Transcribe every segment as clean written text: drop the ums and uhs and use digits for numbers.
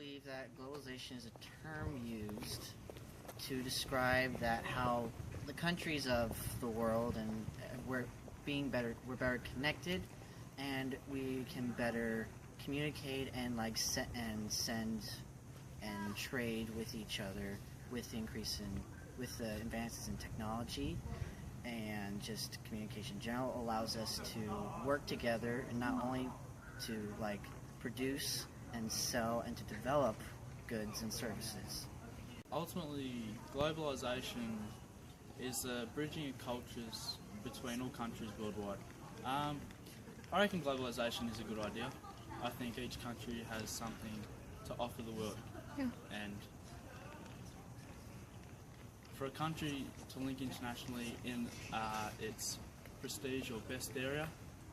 believe that globalization is a term used to describe that how the countries of the world and we're better connected, and we can better communicate and send and trade with each other with the advances in technology, and just communication in general allows us to work together and not only to produce and sell and to develop goods and services. Ultimately, globalization is the bridging of cultures between all countries worldwide. I reckon globalization is a good idea. I think each country has something to offer the world. Yeah. And for a country to link internationally in its prestige or best area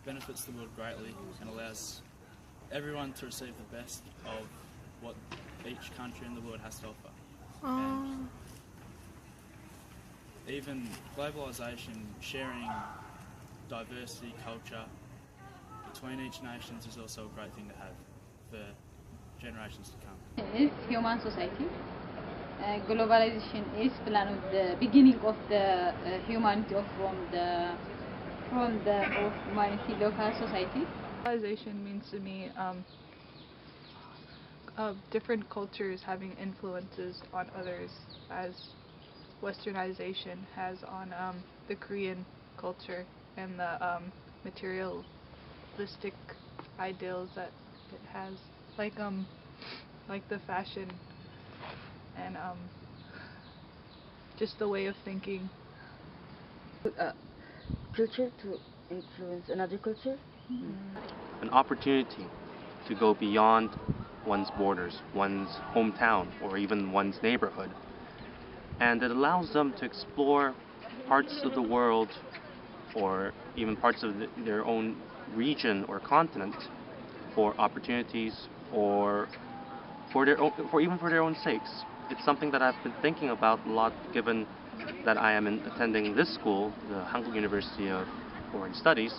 benefits the world greatly and allows everyone to receive the best of what each country in the world has to offer. And even globalization, sharing diversity, culture between each nations is also a great thing to have for generations to come. Is human society. Globalization is plan of the beginning of the humanity from the of humanity local society. Globalization means to me different cultures having influences on others, as Westernization has on the Korean culture and the materialistic ideals that it has, like the fashion and just the way of thinking. Culture to influence another culture? An opportunity to go beyond one's borders, one's hometown, or even one's neighborhood. And it allows them to explore parts of the world or even parts of their own region or continent for opportunities or for even for their own sakes. It's something that I've been thinking about a lot, given that I am attending this school, the Hankuk University of Foreign Studies,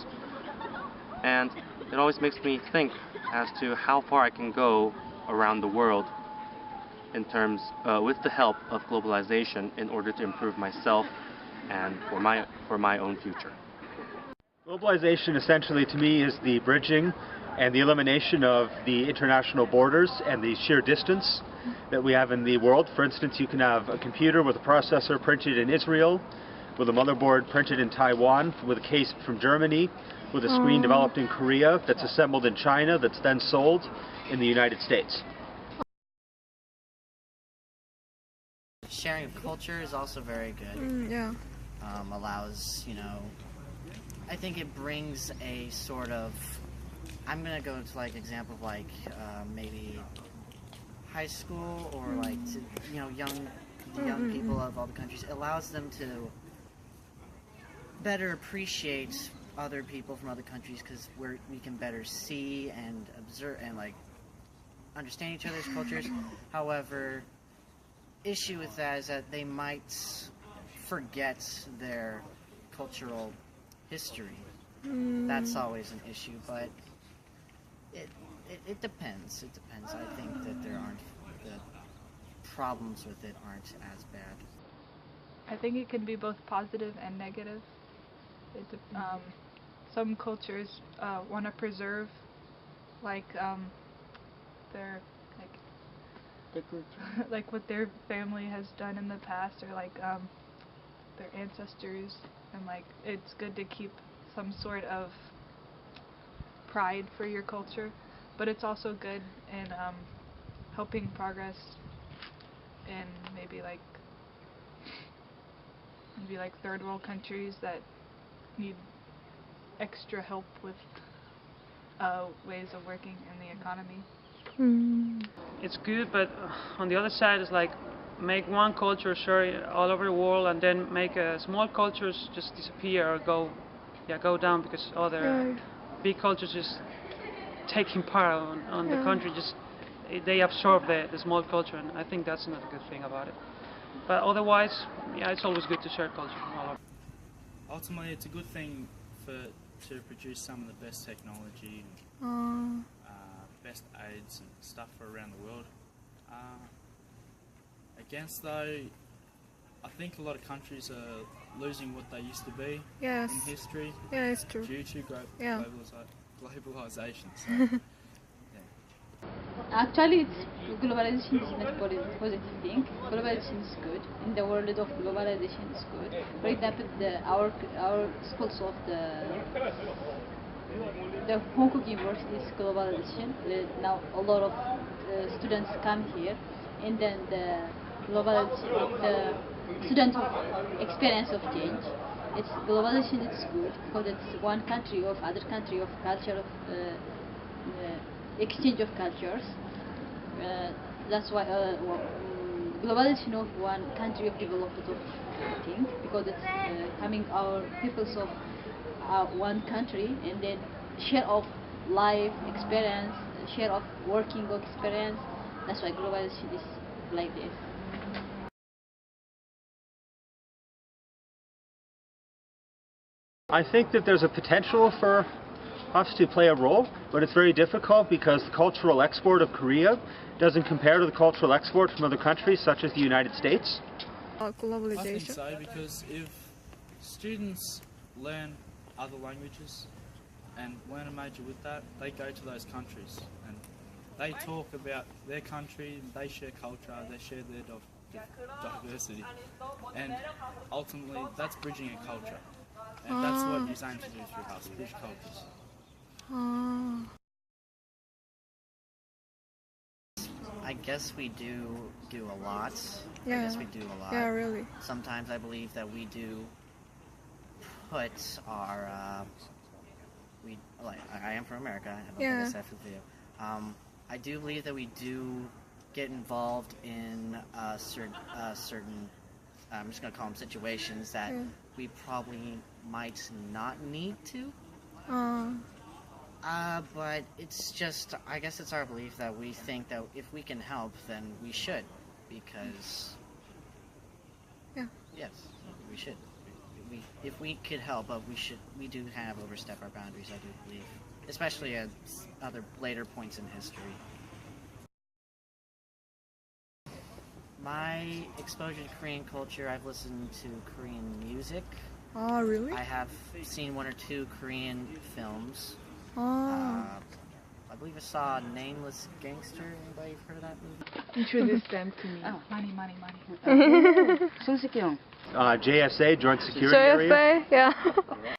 and it always makes me think as to how far I can go around the world in terms with the help of globalization in order to improve myself and for my own future. Globalization essentially to me is the bridging and the elimination of the international borders and the sheer distance that we have in the world. For instance, you can have a computer with a processor printed in Israel, with a motherboard printed in Taiwan, with a case from Germany, with a screen developed in Korea that's assembled in China that's then sold in the United States. Sharing of culture is also very good. Yeah. Allows, I think it brings a sort of, I'm going to go to example of maybe high school or young people of all the countries. It allows them to better appreciate other people from other countries because we can better see and observe and understand each other's cultures. However, issue with that is that they might forget their cultural history. That's always an issue, but it depends. It depends. I think that the problems with it aren't as bad. I think it can be both positive and negative. Some cultures want to preserve their The culture. what their family has done in the past, or their ancestors, and it's good to keep some sort of pride for your culture, but it's also good in helping progress in maybe third world countries that need extra help with ways of working in the economy. It's good, but on the other side, it's make one culture all over the world, and then make small cultures just disappear or go down because other big cultures just taking part on the country. They absorb the small culture, and I think that's not a good thing about it. But otherwise, it's always good to share culture all over. Ultimately, it's a good thing to produce some of the best technology and best aids and stuff for around the world. Against though, I think a lot of countries are losing what they used to be Yes. in history Yeah, it's true. due to Yeah. globalization. So, Actually, globalization is not positive thing. Globalization is good. In the world of globalization is good. For example, our schools of the Hong Kong University is globalization. Now a lot of students come here, and then the globalization, the student of experience of change. It's globalization. It's good because it's one country of other country of culture of. Exchange of cultures. That's why globalization of one country of development of thing, because it's coming our peoples of one country, and then share of life experience, share of working experience. That's why globalization is like this. I think that there's a potential for us to play a role, but it's very difficult because the cultural export of Korea doesn't compare to the cultural export from other countries such as the United States. I think Globalization. so, because if students learn other languages and learn a major with that, they go to those countries and they talk about their country, they share culture, they share their diversity, and ultimately that's bridging a culture, and that's what you aim to do through us, bridge cultures. I guess we do a lot. I Yeah. guess we do a lot. Yeah, really. Sometimes I believe that we do put our I am from America. I don't think Yeah. I said for you. I do believe that we do get involved in certain I'm just gonna call them situations that Yeah. we probably might not need to. But it's just, I guess it's our belief that we think that if we can help, then we should, because Yeah. yes, we should. If we could help, but we do kind of overstep our boundaries, I do believe, especially at other later points in history. My exposure to Korean culture, I've listened to Korean music. Oh, really? I have seen one or two Korean films. Oh. I believe I saw Nameless Gangster. Anybody heard of that movie? Introduce them to me. Oh. Money, money, money. 손석희 형. JSA, Joint Security Area. JSA, yeah.